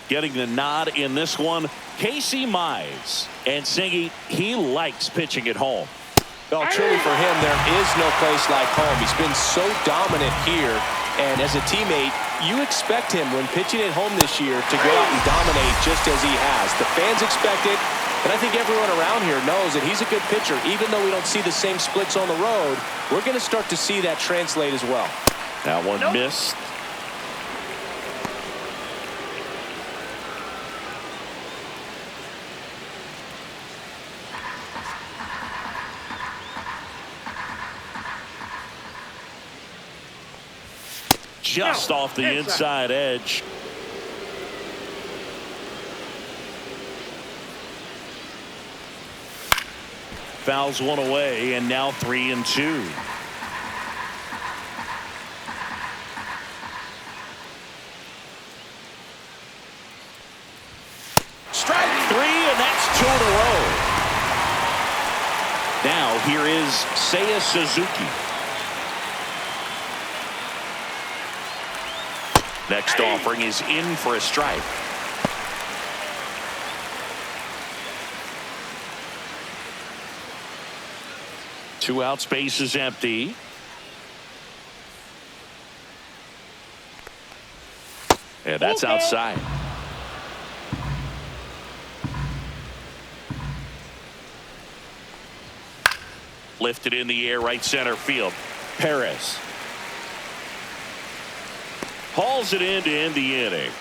Getting the nod in this one, Casey Mize. And Singy, he likes pitching at home. Well, truly for him, there is no place like home. He's been so dominant here. And as a teammate, you expect him when pitching at home this year to go out and dominate just as he has. The fans expect it. And I think everyone around here knows that he's a good pitcher. Even though we don't see the same splits on the road, we're going to start to see that translate as well. That one missed. Just off the inside edge. Fouls one away, and now 3-2. Strike 3, and that's 2 in a row. Now here is Seiya Suzuki. Next offering is in for a strike. Two outs, base is empty. And that's outside. Lifted in the air, right center field. Perez hauls it in to end the inning.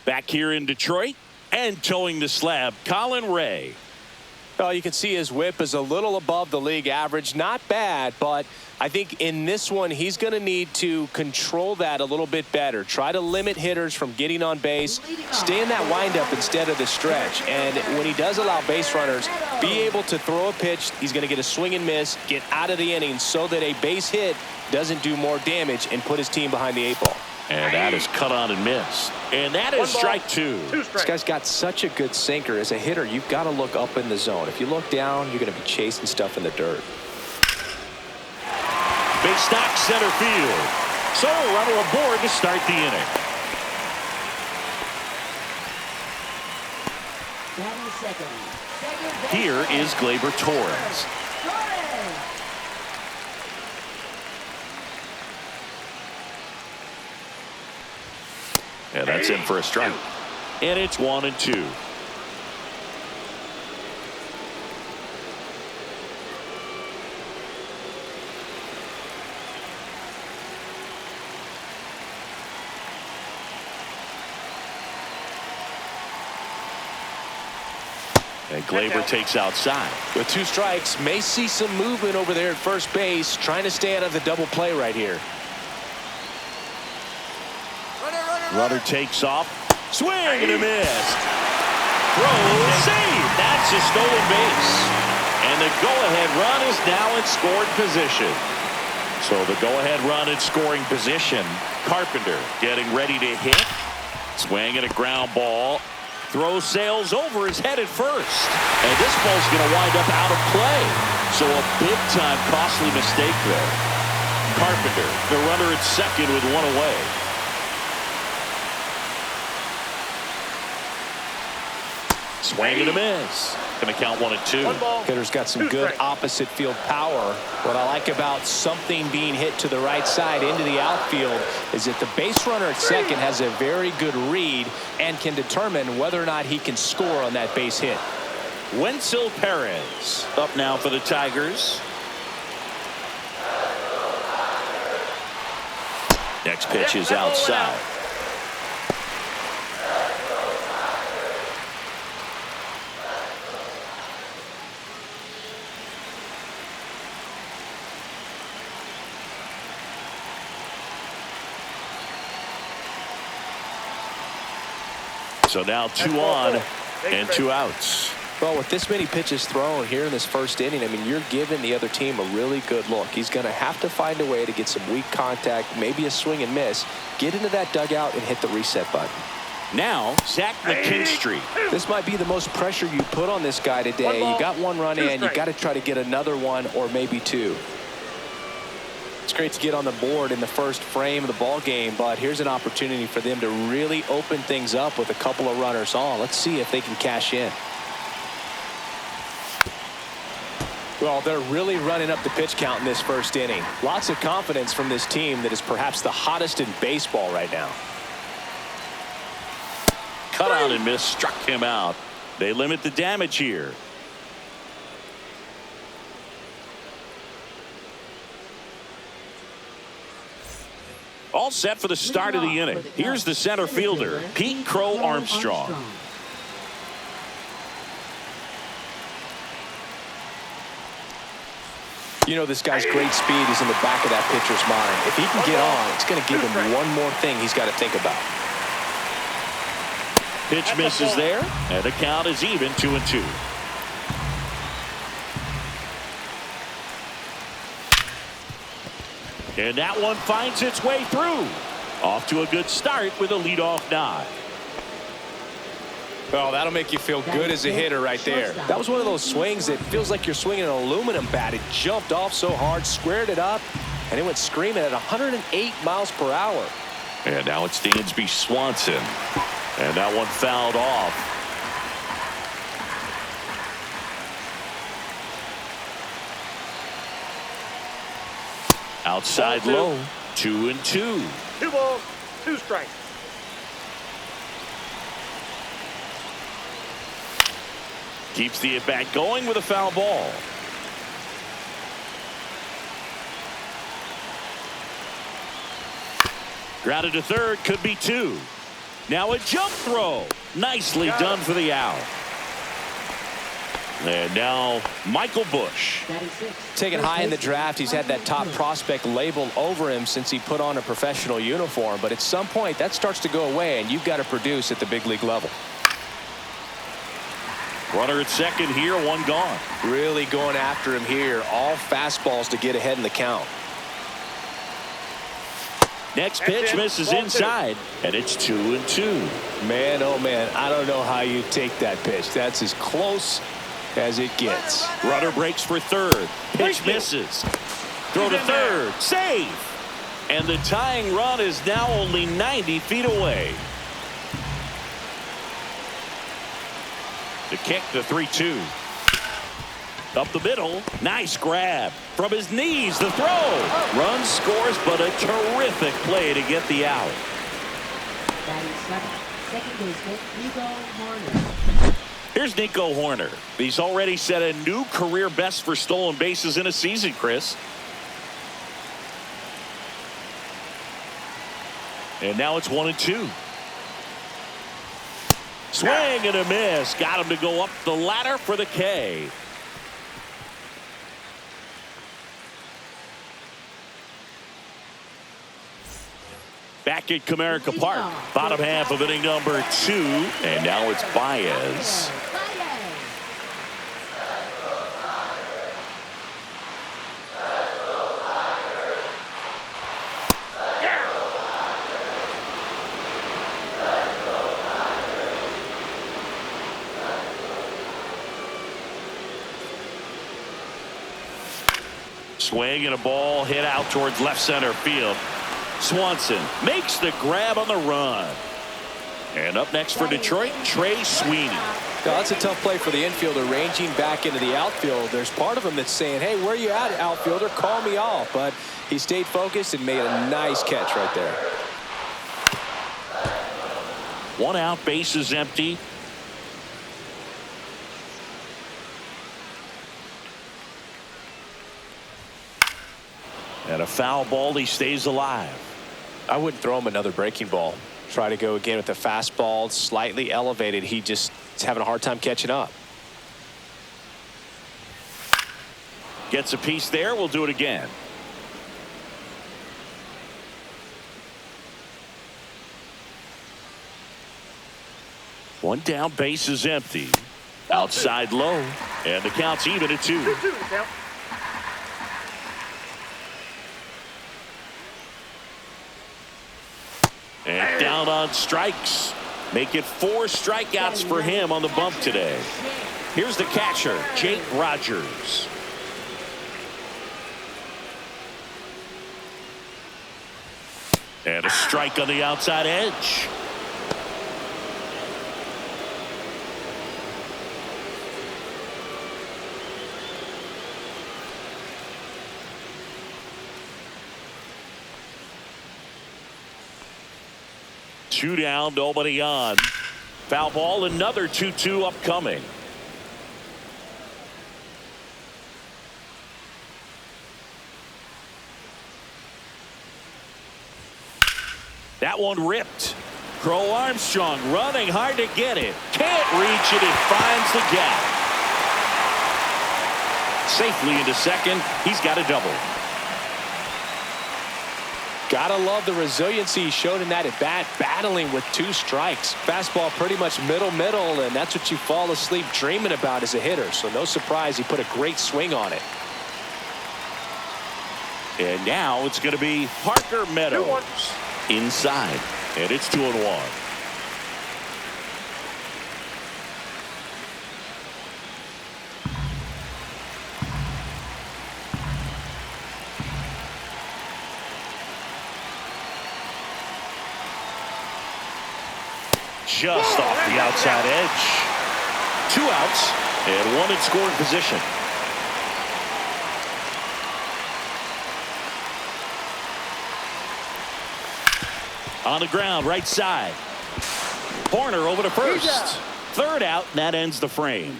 Back here in Detroit and towing the slab, Colin Ray. Well, you can see his whip is a little above the league average. Not bad, but I think in this one he's going to need to control that a little bit better. Try to limit hitters from getting on base. Stay in that windup instead of the stretch. And when he does allow base runners, be able to throw a pitch. He's going to get a swing and miss, get out of the inning so that a base hit doesn't do more damage and put his team behind the 8 ball. And that is cut on and missed. And that is strike 2. This guy's got such a good sinker. As a hitter, you've got to look up in the zone. If you look down, you're going to be chasing stuff in the dirt. Big stock center field. So a runner aboard to start the inning. 7 seconds. Here is Gleyber Torres. And that's in for a strike. And it's 1-2. And Gleyber takes outside. With 2 strikes, may see some movement over there at first base, trying to stay out of the double play right here. Runner takes off. Swing and a miss. Throw, save. That's a stolen base. And the go-ahead run is now in scoring position. So the go-ahead run in scoring position. Carpenter getting ready to hit. Swing and a ground ball. Throw sails over his head at first. And this ball's going to wind up out of play. So a big-time costly mistake there. Carpenter, the runner at second with 1 away. Swing and a miss. Going to count 1-2. Hitter's got some good opposite field power. What I like about something being hit to the right side into the outfield is that the base runner at second has a very good read and can determine whether or not he can score on that base hit. Wenzel Perez up now for the Tigers. Next pitch is outside. So now 2 on and 2 outs. Well, with this many pitches thrown here in this first inning, I mean, you're giving the other team a really good look. He's going to have to find a way to get some weak contact, maybe a swing and miss, get into that dugout and hit the reset button. Now, Zach McKinstry. This might be the most pressure you put on this guy today. You got one run in. You got to try to get another one or maybe two. It's great to get on the board in the first frame of the ball game, but here's an opportunity for them to really open things up with a couple of runners on. Let's see if they can cash in. Well, they're really running up the pitch count in this first inning. Lots of confidence from this team that is perhaps the hottest in baseball right now. Cut out and miss, struck him out. They limit the damage here. All set for the start of the inning. Here's the center fielder, Pete Crow Armstrong. You know, this guy's great speed is in the back of that pitcher's mind. If he can get on, it's going to give him one more thing he's got to think about. Pitch misses there, and the count is even 2-2. And that one finds its way through. Off to a good start with a leadoff nod. Well, that'll make you feel good as a hitter right there. That was one of those swings that feels like you're swinging an aluminum bat. It jumped off so hard, squared it up, and it went screaming at 108 miles per hour. And now it's Dansby Swanson. And that one fouled off. Outside low, 2-2. 2 balls, 2 strikes. Keeps the at-bat going with a foul ball. Grounded to third, could be 2. Now a jump throw. Nicely done for the out. And now Michael Busch. Taken high in the draft, he's had that top prospect labeled over him since he put on a professional uniform. But at some point, that starts to go away, and you've got to produce at the big league level. Runner at second here, one gone. Really going after him here. All fastballs to get ahead in the count. Next pitch misses inside, and it's 2-2. Man, oh man, I don't know how you take that pitch. That's as close as it gets. Runner breaks for third. Pitch misses. Throw to third. Save. And the tying run is now only 90 feet away. The kick, the 3-2. Up the middle. Nice grab. From his knees, the throw. Run scores, but a terrific play to get the out. Second baseman, Nico Horner. Here's Nico Horner. He's already set a new career best for stolen bases in a season, Chris. And now it's 1-2. Swing and a miss. Got him to go up the ladder for the K. Back at Comerica Park, bottom half of inning number 2, and now it's Baez. Swing and a ball hit out towards left center field. Swanson makes the grab on the run. And up next for Detroit, Trey Sweeney. Now, that's a tough play for the infielder, ranging back into the outfield. There's part of him that's saying, hey, where you at, outfielder? Call me off. But he stayed focused and made a nice catch right there. 1 out, base is empty. And a foul ball, he stays alive. I wouldn't throw him another breaking ball. Try to go again with the fastball, slightly elevated. He just is having a hard time catching up. Gets a piece there. We'll do it again. One down, base is empty. Outside low, and the count's even at 2. And down on strikes. Make it 4 strikeouts for him on the bump today. Here's the catcher, Jake Rogers. And a strike on the outside edge. Two down, nobody on. Foul ball, another 2-2 upcoming. That one ripped. Crow Armstrong running hard to get it. Can't reach it. It finds the gap. Safely into second. He's got a double. Gotta love the resiliency he showed in that at bat, battling with 2 strikes. Fastball pretty much middle, and that's what you fall asleep dreaming about as a hitter. So no surprise he put a great swing on it. And now it's going to be Parker Meadows inside, and it's 2-1. Just off the outside edge. 2 outs and 1 in scoring position. On the ground, right side. Horner over to first. 3rd out, and that ends the frame.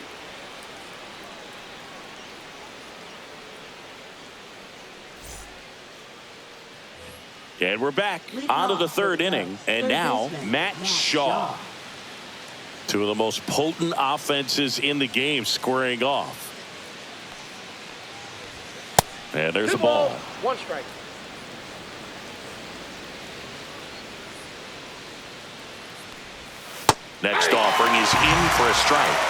And we're back onto the 3rd inning. And now Matt Shaw. 2 of the most potent offenses in the game squaring off. And there's the ball. 1 strike. Next offering is in for a strike.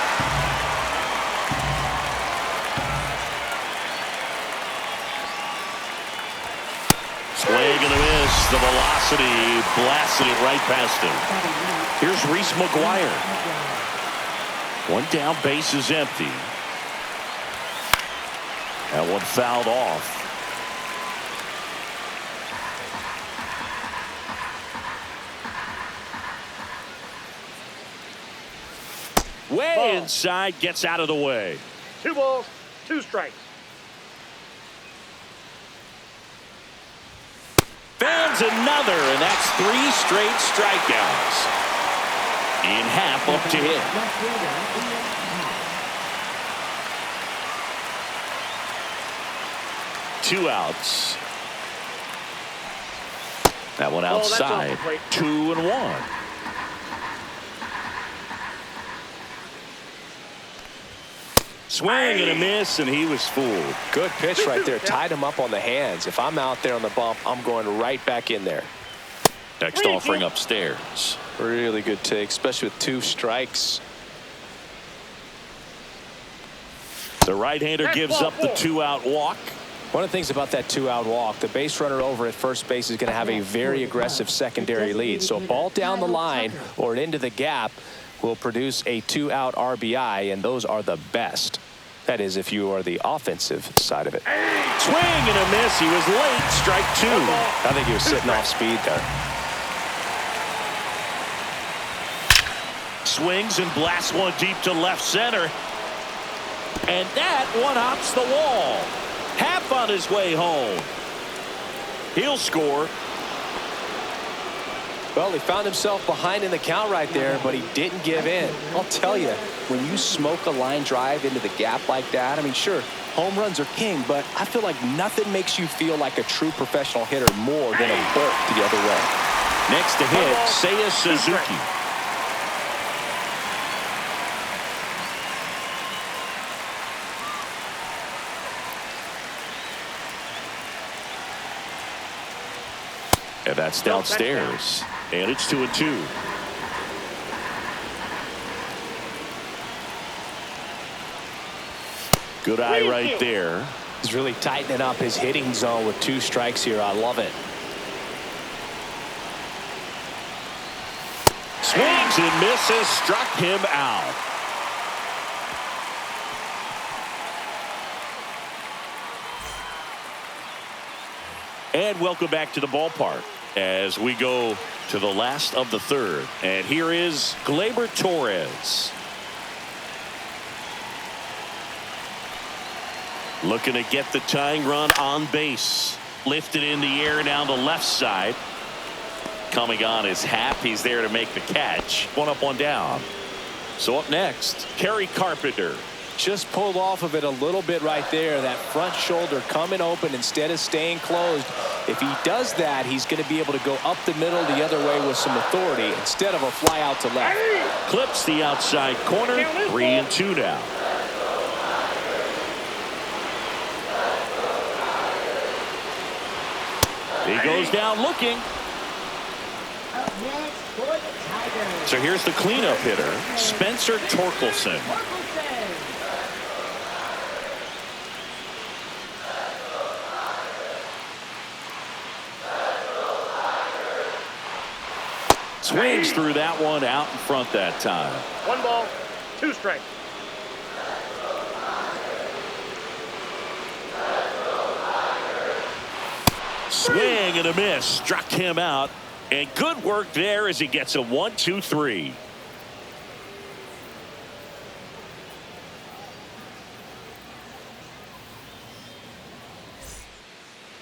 Swing and a miss. The velocity blasted it right past him. Here's Reese McGuire. 1 down, base is empty. That one fouled off. Way inside, gets out of the way. 2 balls, 2 strikes. Fans another, and that's 3 straight strikeouts. In half up to him. Two outs. That one outside. 2-1. Swing and a miss, and he was fooled. Good pitch right there. Tied him up on the hands. If I'm out there on the bump, I'm going right back in there. Next offering upstairs. Really good take, especially with 2 strikes. The right-hander gives up the 2-out walk. One of the things about that 2-out walk, the base runner over at first base is going to have a very aggressive secondary lead. So a ball down the line or into the gap will produce a 2-out RBI, and those are the best. That is, if you are the offensive side of it. Swing and a miss. He was late. Strike 2. I think he was sitting off speed there. Swings and blasts one deep to left center. And that one hops the wall. Half on his way home. He'll score. Well, he found himself behind in the count right there, but he didn't give in. I'll tell you, when you smoke a line drive into the gap like that, I mean, sure, home runs are king, but I feel like nothing makes you feel like a true professional hitter more than a bolt the other way. Next to hit, Seiya Suzuki. And that's downstairs. And it's 2-2. Good eye right there. He's really tightening up his hitting zone with 2 strikes here. I love it. Swings Swings and misses. Struck him out. And welcome back to the ballpark as we go to the last of the third. And here is Gleyber Torres. Looking to get the tying run on base. Lifted in the air down the left side. Coming on is Happ. He's there to make the catch. One up, one down. So up next, Kerry Carpenter. Just pulled off of it a little bit right there. That front shoulder coming open instead of staying closed. If he does that, he's going to be able to go up the middle the other way with some authority instead of a fly out to left. Clips the outside corner. 3-2 now. He goes down looking. Up next for the Tigers. So here's the cleanup hitter, Spencer Torkelson. Swings through that one out in front that time. 1 ball, 2 strikes. Swing and a miss. Struck him out. And good work there as he gets a 1-2-3.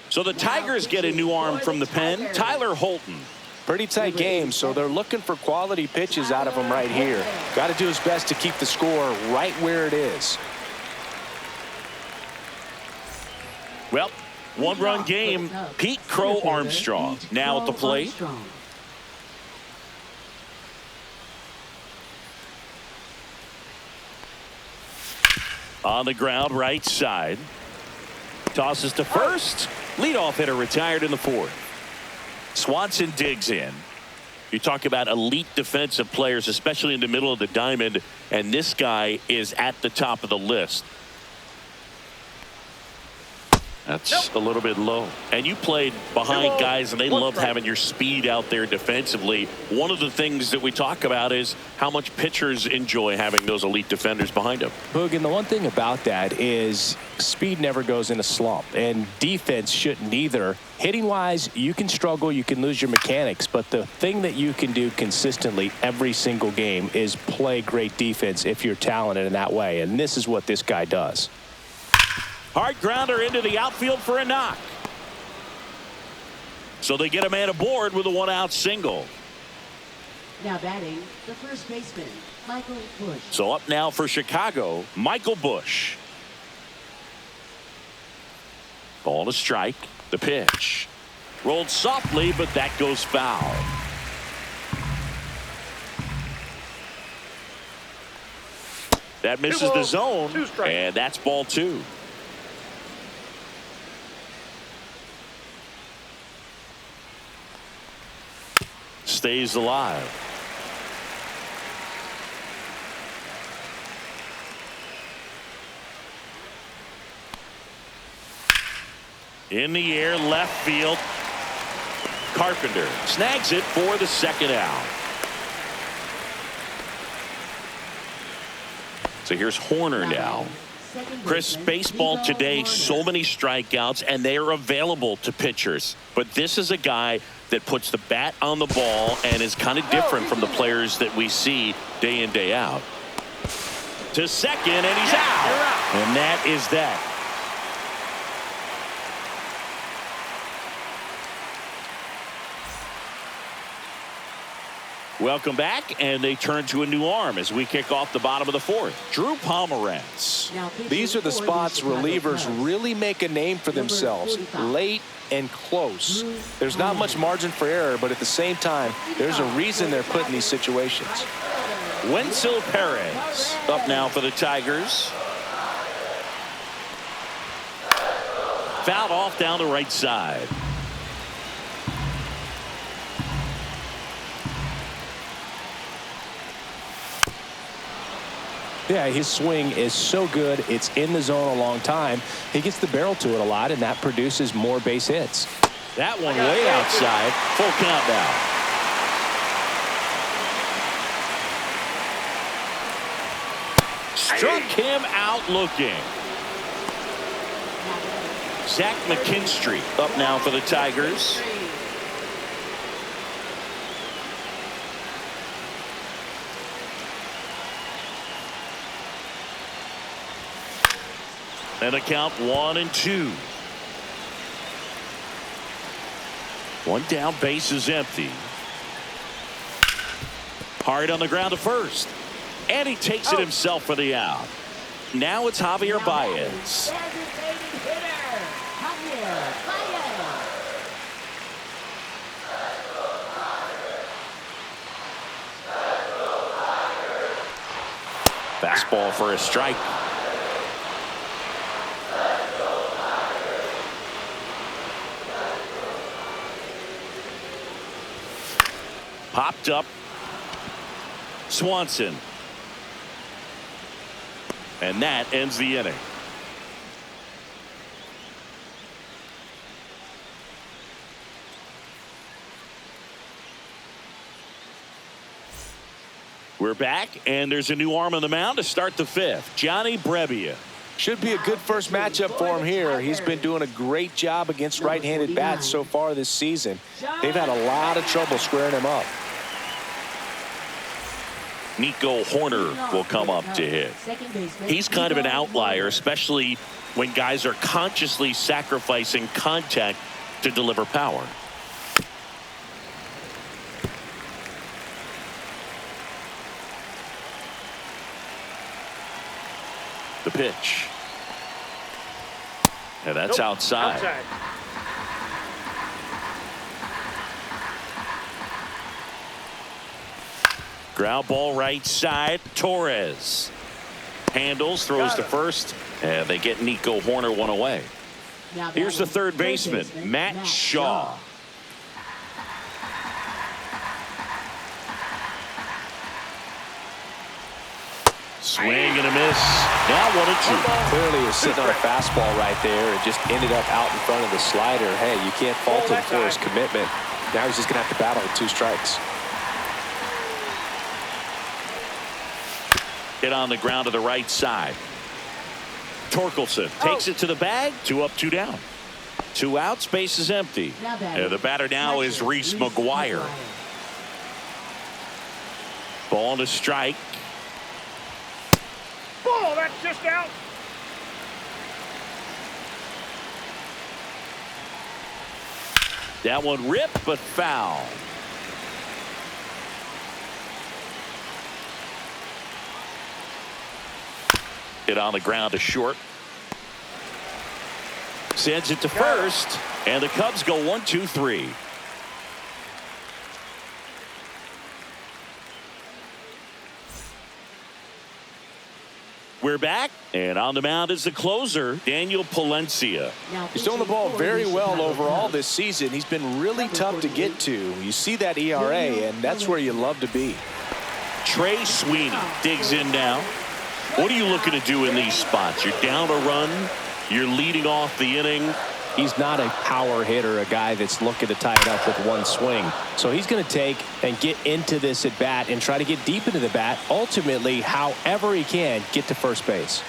So the Tigers get a new arm from the pen, Tyler Holton. Pretty tight game, so they're looking for quality pitches out of him right here. Got to do his best to keep the score right where it is. Well, one-run game. Pete Crow Armstrong now at the plate. On the ground, right side. Tosses to first. Leadoff hitter retired in the fourth. Swanson digs in. You talk about elite defensive players, especially in the middle of the diamond, and this guy is at the top of the list. That's a little bit low. And you played behind guys, and they love having your speed out there defensively. One of the things that we talk about is how much pitchers enjoy having those elite defenders behind them. Boog, and the one thing about that is speed never goes in a slump, and defense shouldn't either. Hitting-wise, you can struggle, you can lose your mechanics, but the thing that you can do consistently every single game is play great defense if you're talented in that way, and this is what this guy does. Hard grounder into the outfield for a knock. So they get a man aboard with a one-out single. Now batting, the first baseman, Michael Busch. So up now for Chicago, Michael Busch. Ball to strike. The pitch. Rolled softly, but that goes foul. That misses the zone, and that's ball 2. Stays alive. In the air, left field. Carpenter snags it for the second out. So here's Horner now. Chris, baseball today, so many strikeouts, and they are available to pitchers. But this is a guy that puts the bat on the ball and is kind of different from the players that we see day in, day out. To second, and he's out. And that is that. Welcome back, and they turn to a new arm as we kick off the bottom of the fourth. Drew Pomeranz. These are the spots relievers really make a name for themselves, late and close. There's not much margin for error, but at the same time, there's a reason they're put in these situations. Wenzel Perez up now for the Tigers. Fouled off down the right side. Yeah, his swing is so good. It's in the zone a long time. He gets the barrel to it a lot, and that produces more base hits. That one way outside. Full count now. Struck him out looking. Zach McKinstry up now for the Tigers. And a count 1-2. One down, base is empty. Hard on the ground to first. And he takes it himself for the out. Now it's Javier Baez. Fastball for a strike. Popped up. Swanson. And that ends the inning. We're back, and there's a new arm on the mound to start the fifth. Johnny Brebbia. Should be a good first matchup for him here. He's been doing a great job against right-handed bats so far this season. They've had a lot of trouble squaring him up. Nico Hoerner will come up to hit. He's kind of an outlier, especially when guys are consciously sacrificing contact to deliver power. The pitch. And that's outside. Ground ball right side. Torres handles, throws to first, and they get Nico Hoerner one away. Here's the third baseman, Matt Shaw. Swing and a miss. Now 1-2. Clearly is sitting on a fastball right there. It just ended up out in front of the slider. Hey, you can't fault him for his commitment. Now he's just going to have to battle with 2 strikes. Hit on the ground to the right side. Torkelson takes it to the bag. 2 up, 2 down. 2 outs, base is empty. The batter now is Reese McGuire. Ball to strike. Oh, that's just out. That one ripped, but foul. Hit on the ground to short. Sends it to first, and the Cubs go 1-2-3. We're back, and on the mound is the closer, Daniel Palencia. He's throwing the ball very well overall this season. He's been really tough to get to. You see that ERA, and that's where you love to be. Trey Sweeney digs in now. What are you looking to do in these spots? You're down a run. You're leading off the inning. He's not a power hitter, a guy that's looking to tie it up with one swing. So he's going to take and get into this at bat and try to get deep into the bat. Ultimately, however he can, get to first base.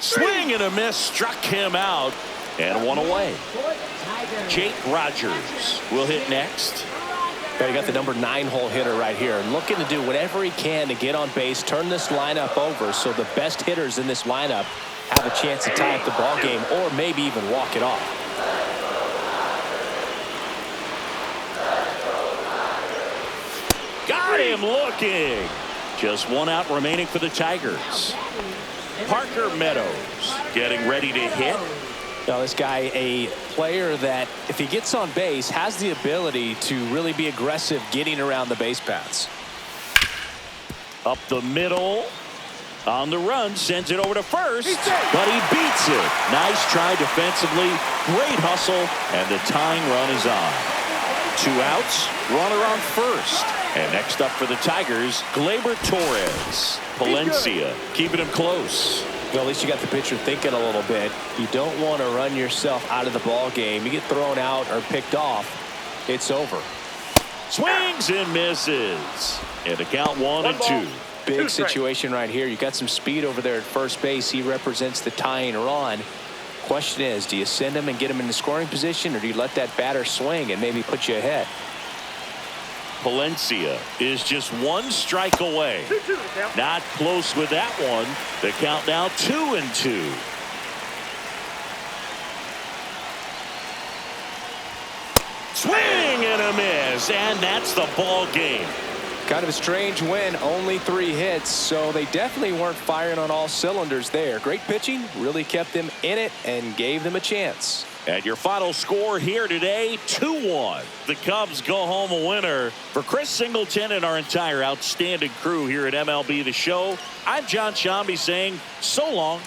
Swing and a miss, struck him out, and one away. Jake Rogers will hit next. You got the number 9 hole hitter right here, looking to do whatever he can to get on base, turn this lineup over so the best hitters in this lineup have a chance to tie up the ball game or maybe even walk it off. Got him looking. Just 1 out remaining for the Tigers. Parker Meadows getting ready to hit. Now, this guy, a player that if he gets on base has the ability to really be aggressive getting around the base paths. Up the middle. On the run, sends it over to first, but he beats it. Nice try defensively, great hustle, and the tying run is on. 2 outs, runner on first. And next up for the Tigers, Gleyber Torres. Palencia keeping him close. Well, at least you got the pitcher thinking a little bit. You don't want to run yourself out of the ball game. You get thrown out or picked off, it's over. Swings and misses. And the count 1-2. big strikes. situation right here. You got some speed over there at first base. He represents the tying run. Question is, do you send him and get him in the scoring position, or do you let that batter swing and maybe put you ahead? Palencia is just 1 strike away. 2-2 the count. Not close with that one. The count now 2-2. Swing and a miss, and that's the ball game. Kind of a strange win, only 3 hits, so they definitely weren't firing on all cylinders there. Great pitching, really kept them in it and gave them a chance. And your final score here today, 2-1. The Cubs go home a winner. For Chris Singleton and our entire outstanding crew here at MLB The Show, I'm John Shambi saying so long.